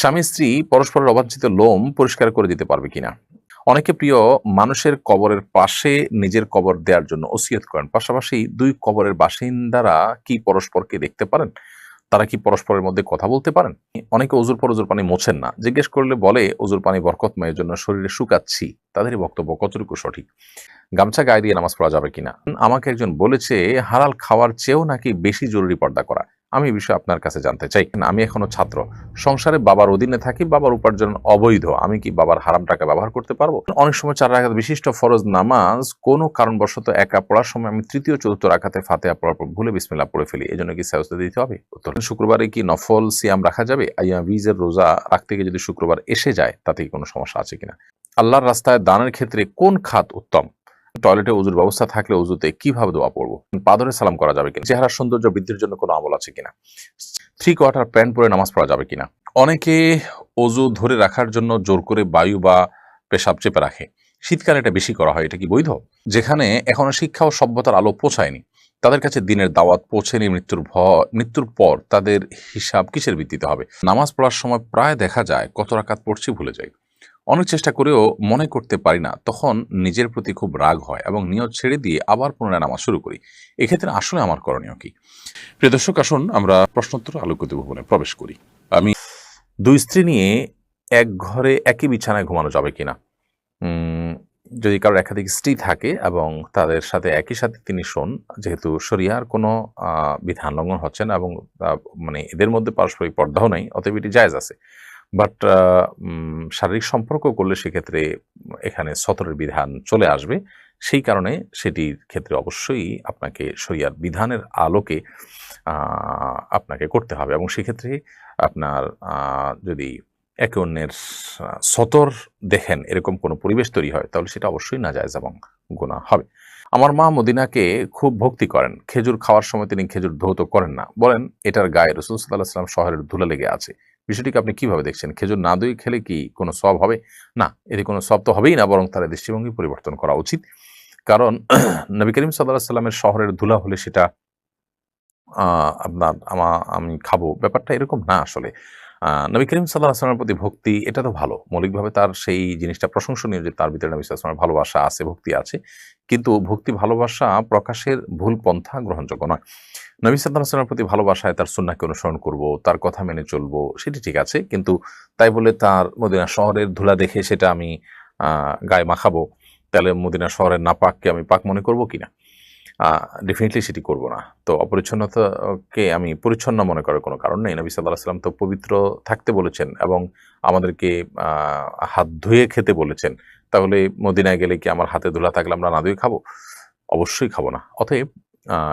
স্বামী স্ত্রী পরস্পরের অবাঞ্ছিত লোম পরিষ্কার করে দিতে পারবে কিনা। অনেকে প্রিয় মানুষের কবরের পাশে নিজের কবর দেওয়ার জন্য ওসিয়ত করেন। পাশাপাশি দুই কবরের বাসিন্দারা কি পরস্পরকে দেখতে পারেন? তারা কি পরস্পরের মধ্যে কথা বলতে পারেন? অনেকে অজুর পর অজুর পানি মোছেন না। জিজ্ঞেস করলে বলে অজুর পানি বরকতময়, এজন্য শরীরে শুকাচ্ছি। তাদেরই বক্তব্য কতটুকু সঠিক? গামছা গায়ে দিয়ে নামাজ পড়া যাবে কিনা। আমাকে একজন বলেছে হালাল খাওয়ার চেয়েও নাকি বেশি জরুরি পর্দা করা। আমি এই বিষয়ে আপনার কাছে জানতে চাই। আমি এখনো ছাত্র, সংসারে বাবার অধীনে থাকি, বাবার উপার্জন অবৈধ। আমি কি বাবার হারাম টাকা ব্যবহার করতে পারবো? অনেক সময় 4 রাকাত বিশিষ্ট ফরজ নামাজ কোনো কারণবশত একা পড়ার সময় আমি তৃতীয় চতুর্থ রাকাতে ফাতিহা পড়ার পর ভুলে বিসমিল্লাহ পড়ে ফেলি, এজন্য কি সাজদা দিতে হবে? উত্তর, শুক্রবারে কি নফল সিয়াম রাখা যাবে? আইয়াম বীজের রোজা রাখতে গিয়ে যদি শুক্রবার এসে যায়, তাতে কি কোনো সমস্যা আছে কিনা? আল্লাহর রাস্তায় দানের ক্ষেত্রে কোন খাত উত্তম? টয়লেটে উজুর ব্যবস্থা থাকলে উজুতে কিভাবে দোয়া পড়বো? পা ধরে সালাম করা যাবে কিনা? চেহারার সৌন্দর্য বৃদ্ধির জন্য কোনো আমল আছে কিনা? 3 কোয়ার্টার প্যান্ট পরে নামাজ পড়া যাবে কিনা? অনেকে অজু ধরে রাখার জন্য জোর করে বায়ু বা পেশাব চেপে রাখে। শীতকালে এটা বেশি করা হয়, এটা কি বৈধ? যেখানে এখনো শিক্ষা ও সভ্যতার আলো পৌঁছায়নি, তাদের কাছে দিনের দাওয়াত পৌঁছেনি মৃত্যুর পর তাদের হিসাব কিসের ভিত্তিতে হবে? নামাজ পড়ার সময় প্রায় দেখা যায় কত রাকাত পড়ছি ভুলে যাই। অনেক চেষ্টা করেও মনে করতে পারি না, তখন নিজের প্রতি খুব রাগ হয় এবং নিয়ত ছেড়ে দিয়ে আবার পুনরায় নামাজ শুরু করি। এক্ষেত্রে আসলে আমার করণীয় কি? প্রিয় দর্শক, আসুন আমরা প্রশ্নোত্তর আলোকিত ভবনে প্রবেশ করি। আমি 2 স্ত্রী নিয়ে এক ঘরে একই বিছানায় ঘুমানো যাবে কিনা? যদি কারোর একাধিক স্ত্রী থাকে এবং তাদের সাথে একই সাথে তিনি শোন, যেহেতু শরিয়ার কোনো বিধান লঙ্ঘন হচ্ছে না এবং মানে এদের মধ্যে পারস্পরিক পর্দাও নাই, অতএব এটি জায়েজ আছে। বাট শারীরিক সম্পর্ক করলে সেক্ষেত্রে এখানে সতরের বিধান চলে আসবে। সেই কারণে সেটির ক্ষেত্রে অবশ্যই আপনাকে শরিয়ার বিধানের আলোকে আপনাকে করতে হবে এবং সেক্ষেত্রে আপনার যদি একে অন্যের সতর দেখেন এরকম কোনো পরিবেশ তৈরি হয়, তাহলে সেটা অবশ্যই নাজায়েজ এবং গুনাহ হবে। আমার মা মদিনাকে খুব ভক্তি করেন। খেজুর খাওয়ার সময় তিনি খেজুর ধৌত করেন না। বলেন এটার গায়ে রাসূল সাল্লাল্লাহু আলাইহি ওয়াসাল্লাম শহরের ধুলা লেগে আছে। বিষয়টিকে আপনি কিভাবে দেখছেন? খেজুর না দই খেলে কি কোনো সওয়াব হবে? না, এতে কোনো সওয়াব তো হবেই না, বরং তার দৃষ্টিভঙ্গি পরিবর্তন করা উচিত। কারণ নবী করিম সাল্লাল্লাহু আলাইহি ওয়াসাল্লামের শহরের ধুলা হলে সেটা আ আপনার আমি খাবো, ব্যাপারটা এরকম না আসলে। নবী করিম সাল্লাল্লাহু আলাইহি ওয়াসাল্লামের প্রতি ভক্তি এটা তো ভালো। মৌলিকভাবে তার সেই জিনিসটা প্রশংসনীয় যে তার ভিতরে নবী সাল্লাল্লাহু আলাইহি ওয়াসাল্লামের ভালোবাসা আছে, ভক্তি আছে। কিন্তু ভক্তি ভালোবাসা প্রকাশের ভুল পন্থা গ্রহণযোগ্য নয়। নবী সাল্লাল্লাহু আলাইহি ওয়াসাল্লামের প্রতি ভালোবাসায় তার সুন্নাহকে অনুসরণ করব, তার কথা মেনে চলবো, সেটি ঠিক আছে। কিন্তু তাই বলে তার মদিনা শহরের ধুলা দেখে সেটা আমি আ গায়ে মাখাবো, তাহলে মদিনা শহরের নাপাককে আমি পাক মনে করব কিনা? ডেফিনিটলি সেটি করব না। তো অপরিচ্ছন্নতাকে আমি পরিচ্ছন্ন মনে করার কোনো কারণ নেই। নবী সাল্লাল্লাহু আলাইহি ওয়াসাল্লাম তো পবিত্র থাকতে বলেছেন এবং আমাদেরকে আ হাত ধুয়ে খেতে বলেছেন। তাহলে মদিনায় গেলে কি আমার হাতে ধুলা থাকলে আমরা না ধুয়ে খাবো? অবশ্যই খাবো না। অতএব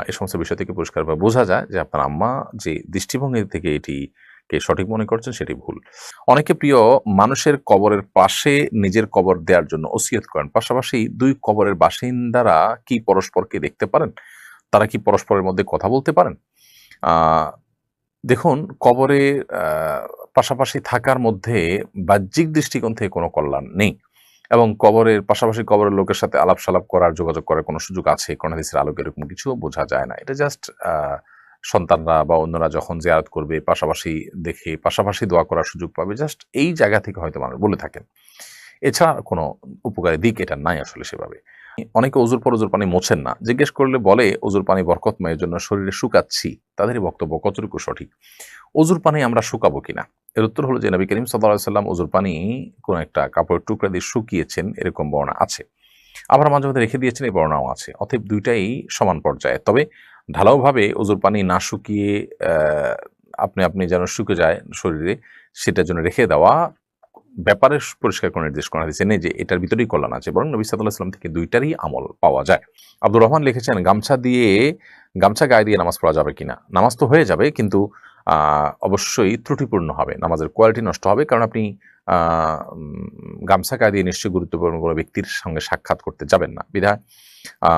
এ সমস্ত বিষয় থেকে পরিষ্কারভাবে বোঝা যায় যে আপনার আম্মা যে দৃষ্টিভঙ্গি থেকে এটিকে সঠিক মনে করছেন সেটি ভুল। অনেকে প্রিয় মানুষের কবরের পাশে নিজের কবর দেওয়ার জন্য ওসিয়ত করেন। পাশাপাশি দুই কবরের বাসিন্দারা কি পরস্পরকে দেখতে পারেন? তারা কি পরস্পরের মধ্যে কথা বলতে পারেন? আ দেখুন, কবরে আ পাশাপাশি থাকার মধ্যে বাহ্যিক দৃষ্টিকোণ থেকে কোনো কল্যাণ নেই এবং কবরের পাশাপাশি কবরের লোকের সাথে আলাপ-সালাপ করার, যোগাযোগ করার কোনো সুযোগ আছে কোন হাদিসের আলোকে, এরকম কিছুও বোঝা যায় না। এটা জাস্ট সন্তানরা বা অন্যরা যখন জিয়ারত করবে, পাশাপাশি দেখে পাশাপাশি দোয়া করার সুযোগ পাবে। জাস্ট এই জায়গা থেকে হয়তো মানুষ বলে থাকেন। এছাড়া কোনো উপকারী দিক এটা নাই আসলে সেভাবে। অনেকে অজুর পর অজুর পানি মোছেন না। জিজ্ঞেস করলে বলে অজুর পানি বরকতময়, এজন্য শরীরে শুকাচ্ছি। তাদেরই বক্তব্য কতটুকু সঠিক? অজুর পানি আমরা শুকাবো কিনা? এর উত্তর হলো যে নবী করিম সাল্লাল্লাহু আলাইহি ওয়াসাল্লাম অজুর পানি কোন একটা কাপড়ের টুকরা দিয়ে শুকিয়েছেন, এরকম বর্ণনা আছে। আবার মাঝে মধ্যে রেখে দিয়েছেন, এই বর্ণনাও আছে। অতএব ২ টাই সমান পর্যায়ে। তবে ঢালাওভাবে অজুর পানি না শুকিয়ে আপনি যেন শুকে যায় শরীরে, সেটার জন্য রেখে দেওয়া ব্যাপারে পরিষ্কার করে নির্দেশ করা হয়েছে নেই যে এটার ভিতরেই কল্যাণ আছে, বরং নবী সাল্লাল্লাহু আলাইহি ওয়াসাল্লাম থেকে ২ টারই আমল পাওয়া যায়। আব্দুর রহমান লিখেছেন, গামছা গায়ে দিয়ে নামাজ পড়া যাবে কিনা? নামাজ তো হয়ে যাবে, কিন্তু অবশ্যই ত্রুটিপূর্ণ হবে। নামাজের কোয়ালিটি নষ্ট হবে। কারণ আপনি আ উম গামছা গায়ে দিয়ে নিশ্চয়ই গুরুত্বপূর্ণ কোনো ব্যক্তির সঙ্গে সাক্ষাৎ করতে যাবেন না। বিধায় আ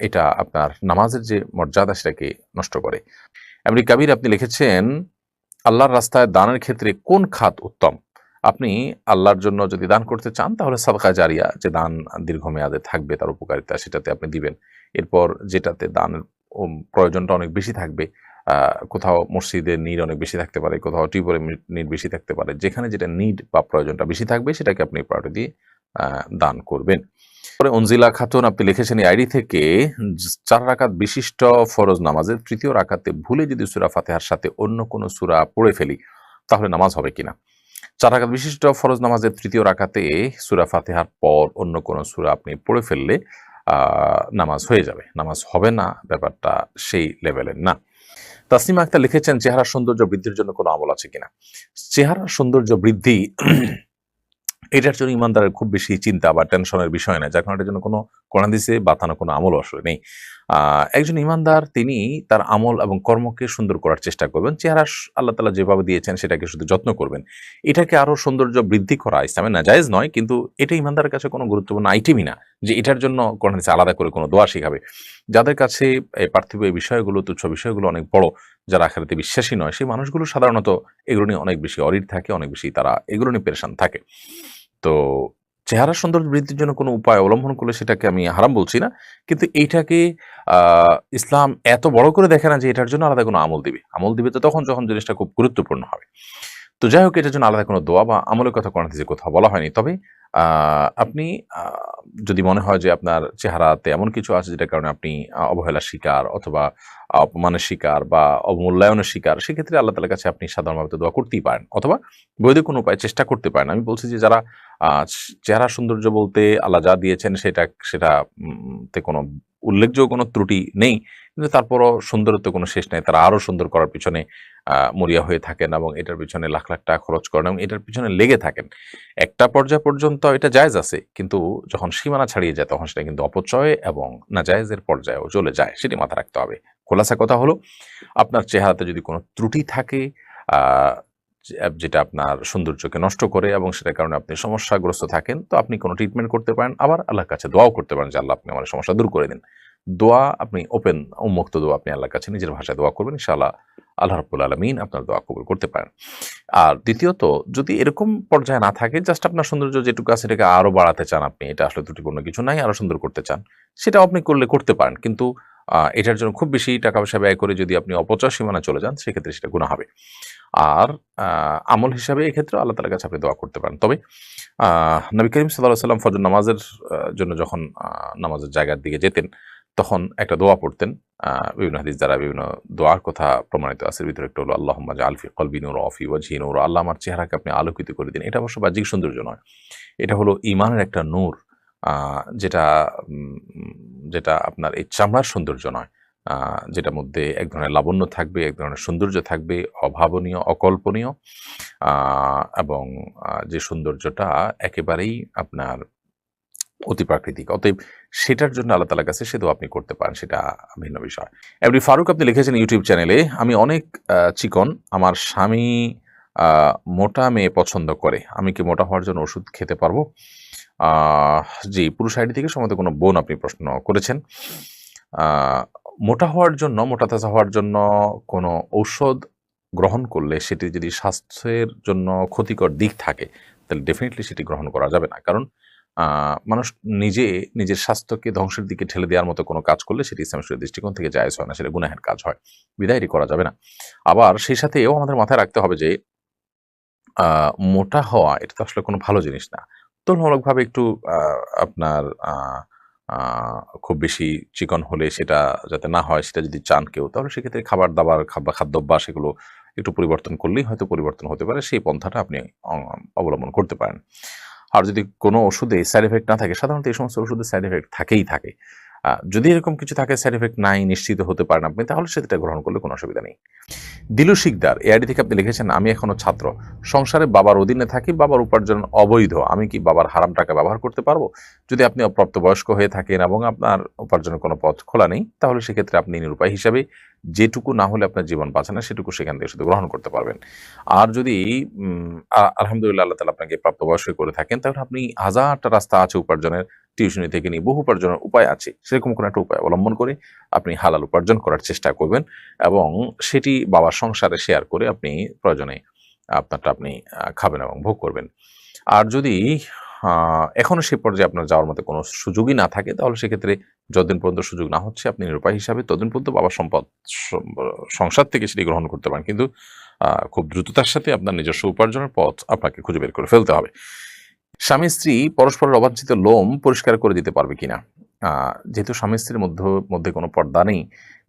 এটা আপনার নামাজের যে মর্যাদা সেটাকে নষ্ট করে। এমনি কাবির আপনি লিখেছেন, আল্লাহর রাস্তায় দানের ক্ষেত্রে কোন খাত উত্তম? আপনি আল্লাহর জন্য যদি দান করতে চান, তাহলে সাদকা জারিয়া, যে দান দীর্ঘমেয়াদে থাকবে তার উপকারিতা, সেটাতে আপনি দিবেন। এরপর যেটাতে দানের প্রয়োজনটা অনেক বেশি থাকবে, কোথাও মসজিদের নিড অনেক বেশি থাকতে পারে, কোথাও টিউবওয়েলের নিড বেশি থাকতে পারে। যেখানে যেটা নিড বা প্রয়োজনটা বেশি থাকবে সেটাকে আপনি প্রায়োরিটি দিয়ে দান করবেন। পরে অনজিলা খাতুন আপনি লিখেছেন এই আইডি থেকে ৪ রাকাত বিশিষ্ট ফরজ নামাজের ৩য় রাকাতে ভুলে যদি সূরা ফাতিহার সাথে অন্য কোনো সূরা পড়ে ফেলি তাহলে নামাজ হবে কিনা? ৪ রাকাত বিশিষ্ট ফরজ নামাজের ৩য় রাকাতে সূরা ফাতিহার পর অন্য কোনো সূরা আপনি পড়ে ফেললে নামাজ হয়ে যাবে। নামাজ হবে না, ব্যাপারটা সেই লেভেলের না। তাসনিমা আক্তার লিখেছেন চেহারার সৌন্দর্য বৃদ্ধির জন্য কোনো আমল আছে কিনা? চেহারার সৌন্দর্য বৃদ্ধি এটার জন্য ইমানদারের খুব বেশি চিন্তা বা টেনশনের বিষয় না, যার কারণে এটার জন্য কোনো কোরআন হাদিসে বাতানো কোনো আমল আসলে নেই। একজন ইমানদার তিনি তার আমল এবং কর্মকে সুন্দর করার চেষ্টা করবেন। চেহারা আল্লাহ তাআলা যেভাবে দিয়েছেন সেটাকে শুধু যত্ন করবেন। এটাকে আরো সৌন্দর্য বৃদ্ধি করা ইসলামে নাজায়েজ নয়, কিন্তু এটা ইমানদারের কাছে কোনো গুরুত্বপূর্ণ আইটেমই না যে এটার জন্য কোরআন হাদিসে আলাদা করে কোনো দোয়া শিখাবে। যাদের কাছে এই পার্থিব এই বিষয়গুলো, তুচ্ছ বিষয়গুলো অনেক বড়, যারা আখিরাতে বিশ্বাসী নয়, সেই মানুষগুলো সাধারণত এগুলো নিয়ে অনেক বেশি অরিড থাকে, অনেক বেশি তারা এগুলো নিয়ে পেরেশান থাকে। তো চেহারা সৌন্দর্য বৃদ্ধির জন্য কোনো উপায় অবলম্বন করলে সেটাকে আমি হারাম বলছি না। কিন্তু এইটাকে ইসলাম এত বড় করে দেখে না যে এটার জন্য আলাদা কোনো আমল দিবে। আমল দিবে তো তখন যখন জিনিসটা খুব গুরুত্বপূর্ণ হবে। তো যাই হোক, এটার জন্য আলাদা কোনো দোয়া বা আমলের কথা কোরআন হাদিসে কোথাও বলা হয়নি। তবে আপনি যদি মনে হয় যে আপনার চেহারাতে এমন কিছু আছে যেটার কারণে আপনি অবহেলার শিকার অথবা অপমানের শিকার বা অবমূল্যায়নের শিকার, সেক্ষেত্রে আল্লাহ তাআলার কাছে আপনি সাধারণভাবে তো দোয়া করতেই পারেন অথবা বৈধ কোনো উপায়ে চেষ্টা করতে পারেন। আমি বলছি যে যারা চেহারা সৌন্দর্য বলতে আল্লাহ যা দিয়েছেন সেটা তে কোনো উল্লেখযোগ্য কোনো ত্রুটি নেই, কিন্তু তারপরও সুন্দরত্ব কোনো শেষ নেই। তারা আরো সুন্দর করার পিছনে মরিয়া হয়ে থাকেন এবং এটার পিছনে লাখ লাখ টাকা খরচ করেন এবং এটার পিছনে লেগে থাকেন। একটা পর্যায় পর্যন্ত এটা জায়েজ আছে, কিন্তু যখন সীমানা ছাড়িয়ে যায় তখন সেটা কিন্তু অপচয় এবং নাজায়েজের পর্যায়েও চলে যায়। সেটি মাথায় রাখতে হবে। খোলাসা কথা হলো, আপনার চেহারাতে যদি কোনো ত্রুটি থাকে যেটা আপনার সৌন্দর্যকে নষ্ট করে এবং সেটার কারণে আপনি সমস্যাগ্রস্ত থাকেন, তো আপনি কোনো ট্রিটমেন্ট করতে পারেন। আবার আল্লাহর কাছে দোয়াও করতে পারেন যে আল্লাহ আপনি আমার সমস্যা দূর করে দিন। দোয়া আপনি ওপেন উন্মুক্ত দোয়া আপনি আল্লাহর কাছে নিজের ভাষায় দোয়া করবেন। ইনশাআল্লাহ আল্লাহ রাব্বুল আলামিন আপনার দোয়া কবুল করতে পারেন। আর দ্বিতীয়ত, যদি এরকম পর্যায়ে না থাকে, জাস্ট আপনার সৌন্দর্য যেটুকু আছে এটাকে আরো বাড়াতে চান, আপনি এটা আসলে ত্রুটিপূর্ণ কিছু নাই, আরো সুন্দর করতে চান, সেটাও আপনি করতে পারেন। কিন্তু এটার জন্য খুব বেশি টাকা পয়সা ব্যয় করে যদি আপনি অপচয় সীমানা চলে যান, সেক্ষেত্রে সেটা গুনাহ হবে। আর আমল হিসাবে এক্ষেত্রে আল্লাহ তাআলার কাছে আপনি দোয়া করতে পারেন। তবে নবী করিম সাল্লাল্লাহু আলাইহি ওয়াসাল্লাম ফজর নামাজের জন্য যখন নামাজের জায়গার দিকে যেতেন, তখন একটা দোয়া পড়তেন। বিভিন্ন হাদিস দ্বারা বিভিন্ন দোয়ার কথা প্রমাণিত আছে। এর ভিতরে একটা হলো আল্লাহুম্মা জাআল ফি কলবি নূরা ওয়া ফি ওয়াজহি নূরা। আল্লাহ আমার চেহারাকে আপনি আলোকিত করে দিন। এটা অবশ্য বাহ্যিক সৌন্দর্য নয়। এটা হলো ঈমানের একটা নূর, আ যেটা যেটা আপনার এই চামড়ার সৌন্দর্য নয়। যেটার মধ্যে এক ধরনের লাবণ্য থাকবে, এক ধরনের সৌন্দর্য থাকবে, অভাবনীয়, অকল্পনীয়, আ এবং যে সৌন্দর্যটা একেবারেই আপনার অতিপ্রাকৃতিক। অতএব সেটার জন্য আল্লাহ তাআলার কাছে সে দোয়া আপনি করতে পারেন, সেটা ভিন্ন বিষয়। এমডি ফারুক আপনি লিখেছেন ইউটিউব চ্যানেলে, আমি অনেক চিকন, আমার স্বামী আ মোটা মেয়ে পছন্দ করে। আমি কি মোটা হওয়ার জন্য ওষুধ খেতে পারবো? জি, পুরুষ আইডি থেকে সম্ভবত কোনো বোন আপনি প্রশ্ন করেছেন। আ মোটা হওয়ার জন্য, মোটা-তাজা হওয়ার জন্য কোনো ঔষধ গ্রহণ করলে সেটি যদি স্বাস্থ্যের জন্য ক্ষতিকর দিক থাকে, তাহলে ডেফিনিটলি সেটি গ্রহণ করা যাবে না। কারণ মানুষ নিজের স্বাস্থ্যকে ধ্বংসের দিকে ঠেলে দেওয়ার মতো কোনো কাজ করলে সেটি ইসলামের শরীয়তের দৃষ্টিকোণ থেকে জায়েজ হয় না, সেটা গুনাহের কাজ হয়। বিধায় এটি করা যাবে না। আবার সেই সাথে এও আমাদের মাথায় রাখতে হবে যে আ মোটা হওয়া এটা তো আসলে কোনো ভালো জিনিস না। তুলনামূলকভাবে একটু আ আপনার আ আ খুব বেশি চিকন হলে সেটা যাতে না হয়, সেটা যদি চান কেউ, তাহলে সেক্ষেত্রে খাবার-দাবার খাদ্যাভ্যাস এগুলো একটু পরিবর্তন করলেই হয়তো পরিবর্তন হতে পারে। সেই পন্থাটা আপনি অ অবলম্বন করতে পারেন। আর যদি কোনো ওষুধে সাইড ইফেক্ট না থাকে, সাধারণত এই সমস্ত ওষুধে সাইড ইফেক্ট থাকেই থাকে। যদি এরকম কিছু থাকে, সাইড ইফেক্ট নাই, নিশ্চিত হতে পারেন আপনি, তাহলে সেটা গ্রহণ করলে কোনো অসুবিধা নেই। দিলু শিকদার এআইডি থেকে আপনি লিখেছেন, আমি এখনো ছাত্র, সংসারে বাবার অধীনে থাকি, বাবার উপার্জন অবৈধ, আমি কি বাবার হারাম টাকা ব্যবহার করতে পারবো? যদি আপনি অপ্রাপ্তবয়স্ক হয়ে থাকেন এবং আপনার উপার্জনের কোনো পথ খোলা নেই, তাহলে সেক্ষেত্রে আপনি নিরুপায় হিসাবে যেটুকু না হলে আপনার জীবন বাঁচে না, সেটুকু সেখান থেকে শুধু গ্রহণ করতে পারবেন। আর যদি আলহামদুলিল্লাহ আল্লাহ তাআলা আপনাকে প্রাপ্তবয়স্ক করে থাকেন, তাহলে আপনি হাজারটা রাস্তা আছে উপার্জনের, টিউশনি থেকে নিয়ে বহু উপার্জনের উপায় আছে। সেরকম কোনো একটা উপায় অবলম্বন করে আপনি হালাল উপার্জন করার চেষ্টা করবেন এবং সেটি বাবার সংসারে শেয়ার করে আপনি প্রয়োজনে আপনারটা আপনি খাবেন এবং ভোগ করবেন। আর যদি এখনো সে পর্যায়ে আপনার যাওয়ার মতো কোনো সুযোগই না থাকে, তাহলে সেক্ষেত্রে যতদিন পর্যন্ত সুযোগ না হচ্ছে আপনি নিরুপায় হিসাবে ততদিন পর্যন্ত বাবার সম্পদ সংসার থেকে সেটি গ্রহণ করতে পারেন, কিন্তু খুব দ্রুততার সাথে আপনার নিজস্ব উপার্জনের পথ আপনাকে খুঁজে বের করে ফেলতে হবে। স্বামী স্ত্রী পরস্পরের অবাঞ্ছিত লোম পরিষ্কার করে দিতে পারবে কিনা। যেহেতু স্বামী স্ত্রীর মধ্যে কোনো পর্দা নেই,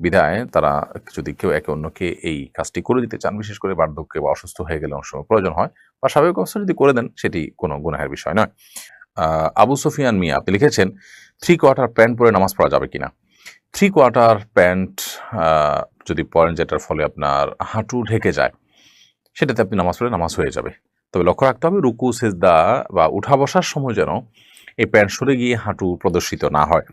বিধায় তারা যদি কেউ একে অন্যকে এই কাজটি করে দিতে চান, বিশেষ করে বার্ধক্যে বা অসুস্থ হয়ে গেলে অনেক সময় প্রয়োজন হয়, বা স্বাভাবিক অবস্থা যদি করে দেন সেটি কোনো গুনাহের বিষয় নয়। আবু সুফিয়ান মিয়া আপনি লিখেছেন, 3/4 প্যান্ট পরে নামাজ পড়া যাবে কিনা। 3/4 প্যান্ট যদি পরেন যেটার ফলে আপনার হাঁটু ঢেকে যায়, সেটাতে আপনি নামাজ পড়লে নামাজ হয়ে যাবে। তবে লক্ষ্য রাখতে হবে রুকু সেজদা বা উঠা বসার সময় যেন এই প্যান্ট সরে গিয়ে হাঁটু প্রদর্শিত না হয়।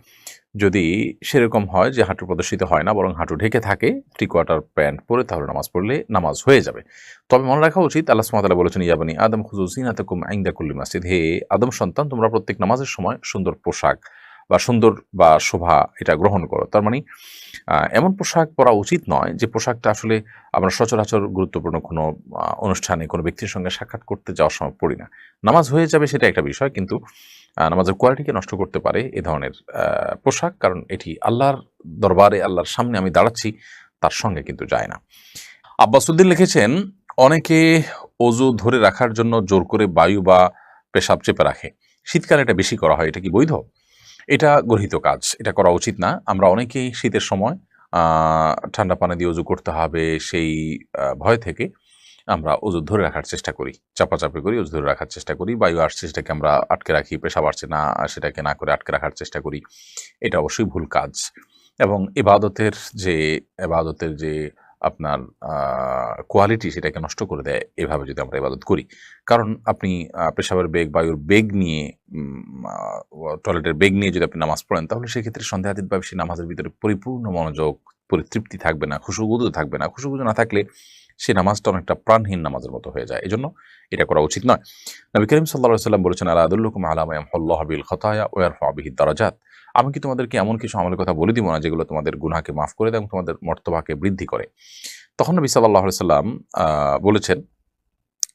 যদি সেরকম হয় যে হাঁটু প্রদর্শিত হয় না, বরং হাঁটু ঢেকে থাকে, 3/4 প্যান্ট পরে তাহলে নামাজ পড়লে নামাজ হয়ে যাবে। তবে মনে রাখা উচিত আল্লাহ সুবহানাহু ওয়া তাআলা বলেছেন, ইয়া বানি আদম খুযু যিনাতাকুম ইনদা কুল্লি মাসজিদ, হে আদম সন্তান তোমরা প্রত্যেক নামাজের সময় সুন্দর পোশাক বা সুন্দর বা শোভা এটা গ্রহণ করো। তার মানে এমন পোশাক পরা উচিত নয় যে পোশাকটা আসলে আমরা সচরাচর গুরুত্বপূর্ণ কোনো অনুষ্ঠানে কোনো ব্যক্তির সঙ্গে সাক্ষাৎ করতে যাওয়ার সময় পড়ি না। নামাজ হয়ে যাবে সেটা একটা বিষয়, কিন্তু নামাজের কোয়ালিটিকে নষ্ট করতে পারে এ ধরনের পোশাক, কারণ এটি আল্লাহর দরবারে আল্লাহর সামনে আমি দাঁড়াচ্ছি তার সঙ্গে কিন্তু যায় না। আব্বাসুদ্দিন লিখেছেন, অনেকে অজু ধরে রাখার জন্য জোর করে বায়ু বা পেশাব চেপে রাখে, শীতকালে এটা বেশি করা হয়, এটা কি বৈধ? এটা গর্হিত কাজ, এটা করা উচিত না। আমরা অনেকেই শীতের সময় ঠান্ডা পানি দিয়ে অজু করতে হবে সেই ভয় থেকে আমরা অজু ধরে রাখার চেষ্টা করি, চাপাচাপি করি, অজু ধরে রাখার চেষ্টা করি, বায়ু আসছে সেটাকে আমরা আটকে রাখি, পেশাব আসছে না সেটাকে না করে আটকে রাখার চেষ্টা করি। এটা অবশ্যই ভুল কাজ এবং এবাদতের যে আপনার কোয়ালিটি সেটাকে নষ্ট করে দেয় এভাবে যদি আমরা ইবাদত করি। কারণ আপনি পেশাবের বেগ, বায়ুর বেগ নিয়ে টয়লেটের বেগ নিয়ে যদি আপনি নামাজ পড়েন, তাহলে সেক্ষেত্রে সন্দেহাতীতভাবে সেই নামাজের ভিতরে পরিপূর্ণ মনোযোগ, পরিতৃপ্তি থাকবে না, খুশুখুজু থাকবে না। খুশুখুজু না থাকলে সে নামাজটা অনেকটা প্রাণহীন নামাজের মতো হয়ে যায়। এজন্য এটা করা উচিত নয়। নবী করিম সাল্লাল্লাহু আলাইহি ওয়াসাল্লাম বলেছেন, আলা আদুল্লুকুম আলা মা ইয়ামহুল্লাহু বিল খাতায়া ওয়া ইয়ারফাউ বিহি দারাজাত। আমি কি তোমাদেরকে এমন কিছু আমলের কথা বলে দিব না যেগুলো তোমাদের গুনাহকে মাফ করে দেয় এবং তোমাদের মর্তবাকে বৃদ্ধি করে? তখন নবী সাল্লাল্লাহু আলাইহি ওয়াসাল্লাম বলেছেন,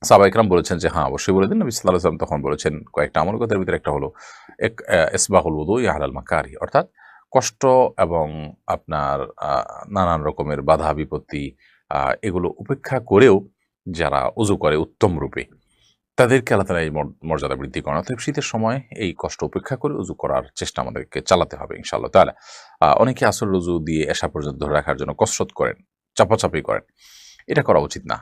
সাহাবা ইকরাম বলেছেন যে হ্যাঁ অবশ্যই বলে দিন। নবী সাল্লাল্লাহু আলাইহি ওয়াসাল্লাম তখন বলেছেন কয়েকটা আমলের কথার ভিতরে একটা হলো ইসবাহুল উযুই আলাল মাকারি, অর্থাৎ কষ্ট এবং আপনার নানান রকমের বাধা বিপত্তি এগুলো উপেক্ষা করেও যারা উযু করে উত্তম রূপে, তাদেরকে আল্লাহ তাআলা এই মর্যাদা বৃদ্ধি করেন। অতএব শীতের সময় এই কষ্ট উপেক্ষা করে উযু করার চেষ্টা আমাদেরকে চালাতে হবে ইনশাআল্লাহ তাআলা। অনেকে আসরের উযু দিয়ে এশা পর্যন্ত ধরে রাখার জন্য কসরত করেন, চাপাচাপি করেন। এটা করা উচিত না।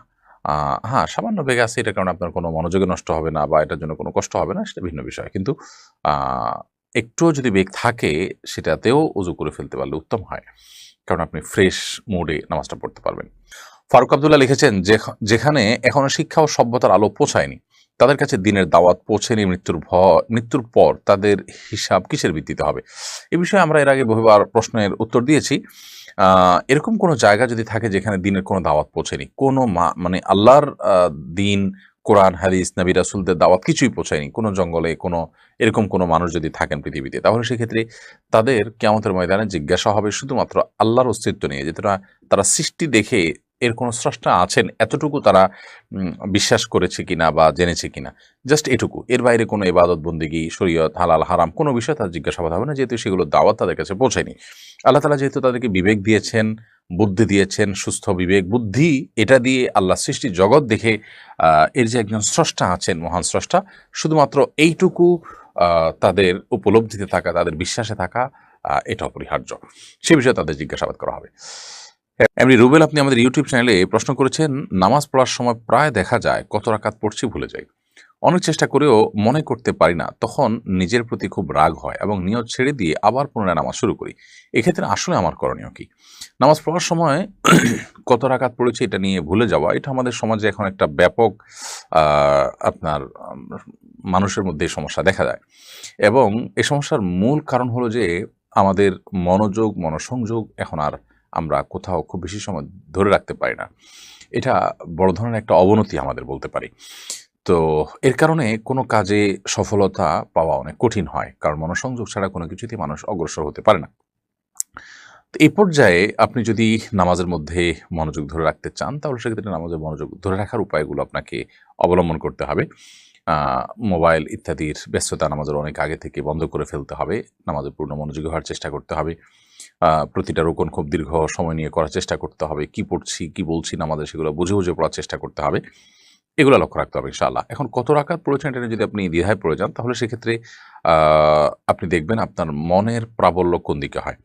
হ্যাঁ, সামান্য বেগ আছে, এটার কারণে আপনার কোনো মনোযোগই নষ্ট হবে না বা এটার জন্য কোনো কষ্ট হবে না, সেটা ভিন্ন বিষয়। কিন্তু আ একটুও যদি বেগ থাকে সেটাতেও উযু করে ফেলতে পারলে উত্তম হয়। কারণ আপনি ফ্রেশ মুডে নামাজটা পড়তে পারবেন। ফারুক আব্দুল্লাহ লিখেছেন, যেখানে এখনো শিক্ষা ও সভ্যতার আলো পৌঁছায়নি, তাদের কাছে দিনের দাওয়াত পৌঁছেনি, মৃত্যুর পর তাদের হিসাব কিসের ভিত্তিতে হবে? এ বিষয়ে আমরা এর আগে বহুবার প্রশ্নের উত্তর দিয়েছি। এরকম কোনো জায়গা যদি থাকে যেখানে দিনের কোনো দাওয়াত পৌঁছেনি, কোনো মানে আল্লাহর দিন, কোরআন, হাদিস, নবী রাসূলদের দাওয়াত কিছুই পৌঁছায়নি, কোনো জঙ্গলে এরকম কোনো মানুষ যদি থাকেন পৃথিবীতে, তাহলে সেক্ষেত্রে তাদের কিয়ামতের ময়দানে জিজ্ঞাসা হবে শুধুমাত্র আল্লাহর অস্তিত্ব নিয়ে, যে তারা সৃষ্টি দেখে এর কোনো স্রষ্টা আছেন এতটুকু তারা বিশ্বাস করেছে কিনা বা জেনেছে কিনা, জাস্ট এটুকু। এর বাইরে কোনো ইবাদত বন্দেগী, শরীয়ত, হালাল হারাম কোনো বিষয় তার জিজ্ঞাসাবাদ হবে না, যেহেতু সেগুলো দাওয়াত তাদের কাছে পৌঁছায়নি। আল্লাহ তাআলা যেহেতু তাদেরকে বিবেক দিয়েছেন, বুদ্ধি দিয়েছেন, সুস্থ বিবেক বুদ্ধি, এটা দিয়ে আল্লাহ সৃষ্টি জগৎ দেখে এর যে একজন স্রষ্টা আছেন, মহান স্রষ্টা, শুধুমাত্র এইটুকু তাদের উপলব্ধিতে থাকা, তাদের বিশ্বাসে থাকা, এটা অপরিহার্য। সে বিষয়ে তাদের জিজ্ঞাসাবাদ করা হবে। এমনি রুবেল আপনি আমাদের ইউটিউব চ্যানেলে প্রশ্ন করেছেন, নামাজ পড়ার সময় প্রায় দেখা যায় কত রাকাত পড়ছি ভুলে যাই, অনেক চেষ্টা করেও মনে করতে পারি না, তখন নিজের প্রতি খুব রাগ হয় এবং নিয়ত ছেড়ে দিয়ে আবার পুনরায় নামাজ শুরু করি। এক্ষেত্রে আসলে আমার করণীয় কি? নামাজ পড়ার সময় কত রাকাত পড়েছি এটা নিয়ে ভুলে যাওয়া, এটা আমাদের সমাজে এখন একটা ব্যাপক আপনার মানুষের মধ্যে এই সমস্যা দেখা যায় এবং এই সমস্যার মূল কারণ হলো যে আমাদের মনোসংযোগ এখন আর আমরা কোথাও খুব বেশি সময় ধরে রাখতে পারি না। এটা বড় ধরনের একটা অবনতি আমাদের বলতে পারি। তো এর কারণে কোনো কাজে সফলতা পাওয়া অনেক কঠিন হয়, কারণ মনোসংযোগ ছাড়া কোনো কিছুতেই মানুষ অগ্রসর হতে পারে না। তো এই পর্যায়ে আপনি যদি নামাজের মধ্যে মনোযোগ ধরে রাখতে চান, তাহলে সেক্ষেত্রে নামাজের মনোযোগ ধরে রাখার উপায়গুলো আপনাকে অবলম্বন করতে হবে। মোবাইল ইত্যাদির ব্যস্ততা নামাজের অনেক আগে থেকে বন্ধ করে ফেলতে হবে। নামাজে পূর্ণ মনোযোগী হওয়ার চেষ্টা করতে হবে। প্রতিটা রুকুন খুব দীর্ঘ সময় নিয়ে করার চেষ্টা করতে হবে। কি পড়ছি, কি বলছি নামাজে সেগুলো বুঝে, বুঝে পড়ার চেষ্টা করতে হবে। এগুলো লক্ষ্য রাখতে হবে ইনশাআল্লাহ। এখন কত রাকাত পড়েছেন এটা নিয়ে যদি আপনি দ্বিধায় পড়ে যান, তাহলে সেক্ষেত্রে আ আপনি দেখবেন আপনার মনের প্রাবল্য কোন দিকে হয়।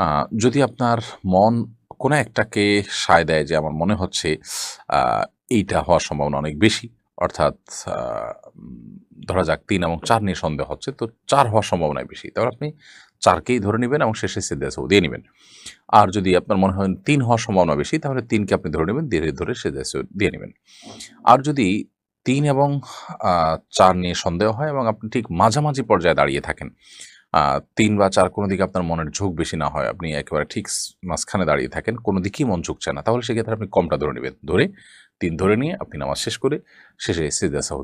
আ যদি আপনার মন কোনো একটাকে সায় দেয় যে আমার মনে হচ্ছে আ এইটা হওয়ার সম্ভাবনা অনেক বেশি। অর্থাৎ আ উম ধরা যাক ৩ এবং ৪ নিয়ে সন্দেহ হচ্ছে। তো ৪ হওয়ার সম্ভাবনাই বেশি। তাহলে আপনি ৪ কেই ধরে নিবেন এবং শেষে সিজদায়ে সাহু দিয়ে নিবেন। আর যদি আপনার মনে হয় ৩ হওয়ার সম্ভাবনা বেশি, তাহলে ৩ কে আপনি ধরে নিবেন, ধরে সিজদায়ে সাহু দিয়ে নিবেন। আর যদি ৩ এবং ৪ নিয়ে সন্দেহ হয় এবং আপনি ঠিক মাঝামাঝি পর্যায়ে দাঁড়িয়ে থাকেন, ৩ বা ৪ কোনো দিকে আপনার মনের ঝোঁক বেশি না হয়, আপনি একেবারে ঠিক মাঝখানে দাঁড়িয়ে থাকেন, কোনো দিকেই মন ঝুঁকছে না, তাহলে সেক্ষেত্রে আপনি কমটা ধরে নিবেন। ধরে ৩ ধরে নিয়ে আপনি নামাজ শেষ করে শেষে সিজদায়ে সাহু